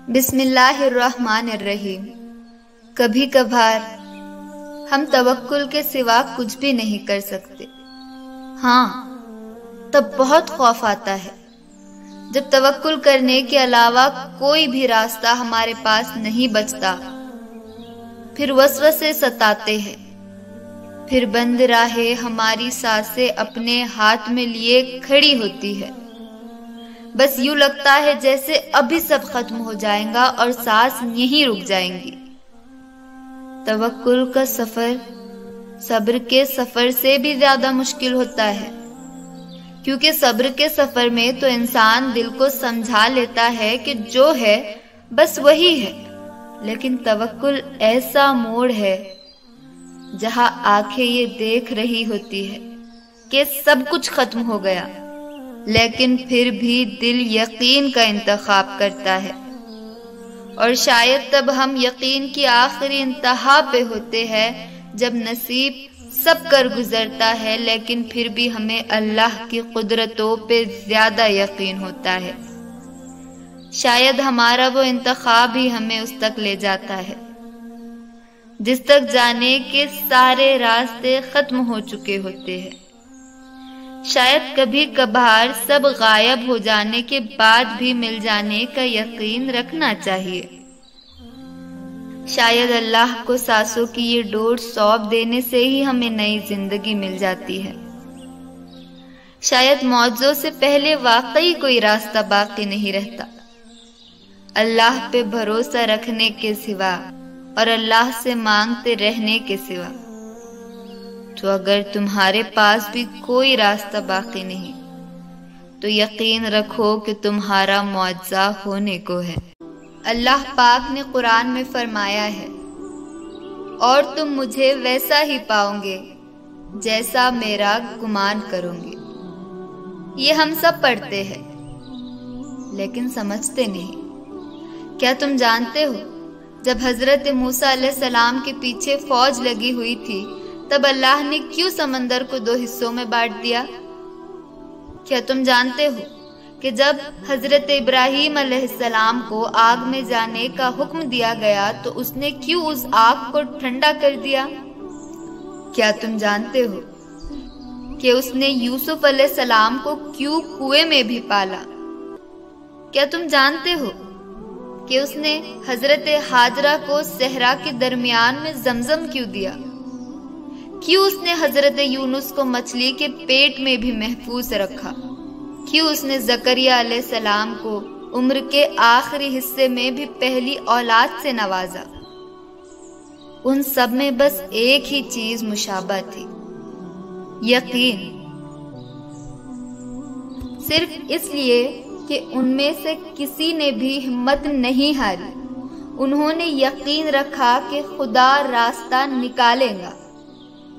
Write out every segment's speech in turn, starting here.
बिस्मिल्लाहिर्रहमानिर्रहीम। कभी कभार हम तवक्कुल के सिवा कुछ भी नहीं कर सकते। हाँ, तब बहुत खौफ आता है जब तवक्कुल करने के अलावा कोई भी रास्ता हमारे पास नहीं बचता। फिर वसवसे सताते हैं, फिर बंद राहें हमारी सांसें अपने हाथ में लिए खड़ी होती है। बस यूं लगता है जैसे अभी सब खत्म हो जाएगा और सांस यहीं रुक जाएंगी। तवक्कुल का सफर सब्र के सफर से भी ज्यादा मुश्किल होता है, क्योंकि सब्र के सफर में तो इंसान दिल को समझा लेता है कि जो है बस वही है, लेकिन तवक्कुल ऐसा मोड़ है जहां आंखें ये देख रही होती है कि सब कुछ खत्म हो गया, लेकिन फिर भी दिल यकीन का इंतखाब करता है। और शायद तब हम यकीन की आखिरी इंतहा पे होते हैं जब नसीब सब कर गुजरता है, लेकिन फिर भी हमें अल्लाह की कुदरतों पे ज्यादा यकीन होता है। शायद हमारा वो इंतखाब ही हमें उस तक ले जाता है जिस तक जाने के सारे रास्ते खत्म हो चुके होते हैं। शायद कभी कभार सब गायब हो जाने के बाद भी मिल जाने का यकीन रखना चाहिए। शायद अल्लाह को सांसों की ये डोर सौंप देने से ही हमें नई जिंदगी मिल जाती है। शायद मौजों से पहले वाकई कोई रास्ता बाकी नहीं रहता अल्लाह पे भरोसा रखने के सिवा और अल्लाह से मांगते रहने के सिवा। तो अगर तुम्हारे पास भी कोई रास्ता बाकी नहीं, तो यकीन रखो कि तुम्हारा मुआवजा होने को है। अल्लाह पाक ने कुरान में फरमाया है, और तुम मुझे वैसा ही पाओगे जैसा मेरा गुमान करोगे। ये हम सब पढ़ते हैं लेकिन समझते नहीं। क्या तुम जानते हो, जब हजरत मूसा अलैहिस्सलाम के पीछे फौज लगी हुई थी तब अल्लाह ने क्यों समंदर को 2 हिस्सों में बांट दिया? क्या तुम जानते हो कि जब हजरत इब्राहीम अलैहिस्सलाम को आग में जाने का हुक्म दिया गया तो उसने क्यों उस आग को ठंडा कर दिया? क्या तुम जानते हो कि उसने यूसुफ अलैहिस्सलाम को क्यों कुएं में भी पाला? क्या तुम जानते हो कि उसने हजरत हाजरा को सहरा के दरमियान में जमजम क्यों दिया? क्यों उसने हजरत यूनुस को मछली के पेट में भी महफूज रखा? क्यों उसने जकरिया अलैहिस्सलाम को उम्र के आखिरी हिस्से में भी पहली औलाद से नवाजा? उन सब में बस एक ही चीज मुशाबह थी, यकीन। सिर्फ इसलिए कि उनमें से किसी ने भी हिम्मत नहीं हारी। उन्होंने यकीन रखा कि खुदा रास्ता निकालेगा,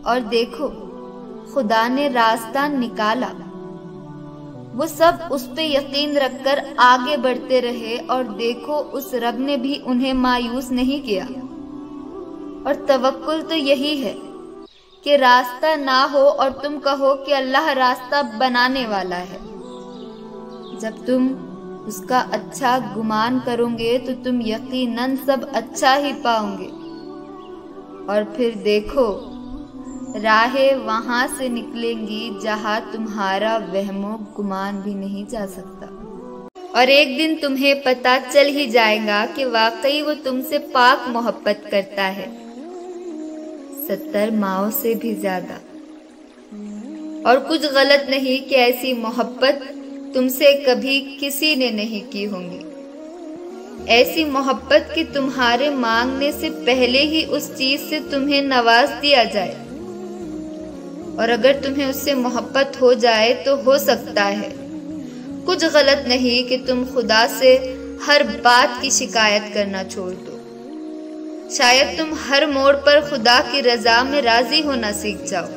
और देखो खुदा ने रास्ता निकाला। वो सब उस पे यकीन रखकर आगे बढ़ते रहे, और देखो उस रब ने भी उन्हें मायूस नहीं किया। और तवक्कुल तो यही है कि रास्ता ना हो और तुम कहो कि अल्लाह रास्ता बनाने वाला है। जब तुम उसका अच्छा गुमान करोगे तो तुम यकीनन सब अच्छा ही पाओगे। और फिर देखो राहें वहां से निकलेंगी जहां तुम्हारा वहमो गुमान भी नहीं जा सकता। और एक दिन तुम्हें पता चल ही जाएगा कि वाकई वो तुमसे पाक मोहब्बत करता है, 70 माओं से भी ज्यादा। और कुछ गलत नहीं कि ऐसी मोहब्बत तुमसे कभी किसी ने नहीं की होगी। ऐसी मोहब्बत कि तुम्हारे मांगने से पहले ही उस चीज से तुम्हें नवाज दिया जाए। और अगर तुम्हें उससे मोहब्बत हो जाए तो हो सकता है कुछ गलत नहीं कि तुम खुदा से हर बात की शिकायत करना छोड़ दो। शायद तुम हर मोड़ पर खुदा की रजा में राजी होना सीख जाओ,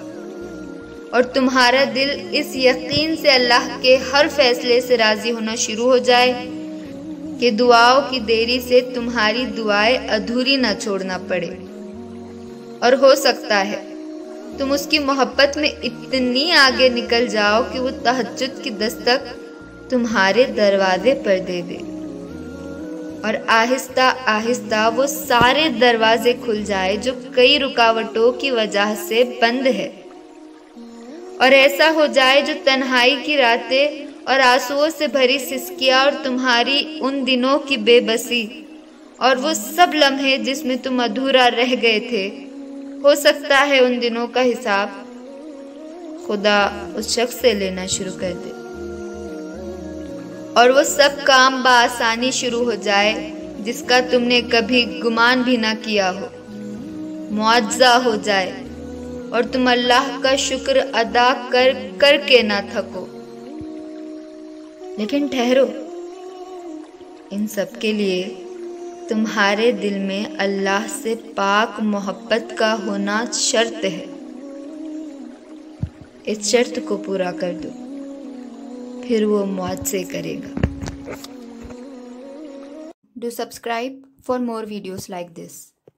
और तुम्हारा दिल इस यकीन से अल्लाह के हर फैसले से राजी होना शुरू हो जाए कि दुआओं की देरी से तुम्हारी दुआएं अधूरी ना छोड़ना पड़े। और हो सकता है तुम उसकी मोहब्बत में इतनी आगे निकल जाओ कि वो तहज्जुद की दस्तक तुम्हारे दरवाजे पर दे दे। और आहिस्ता आहिस्ता वो सारे दरवाजे खुल जाए जो कई रुकावटों की वजह से बंद है, और ऐसा हो जाए जो तन्हाई की रातें और आंसुओं से भरी सिसकियां और तुम्हारी उन दिनों की बेबसी और वो सब लम्हे जिसमें तुम अधूरा रह गए थे, हो सकता है उन दिनों का हिसाब खुदा उस शख्स से लेना शुरू कर दे और वो सब काम बआसानी शुरू हो जाए जिसका तुमने कभी गुमान भी ना किया हो, मुआज्जा हो जाए और तुम अल्लाह का शुक्र अदा करके ना थको। लेकिन ठहरो, इन सब के लिए तुम्हारे दिल में अल्लाह से पाक मोहब्बत का होना शर्त है। इस शर्त को पूरा कर दो, फिर वो मुआवजे करेगा। Do subscribe for more videos like this.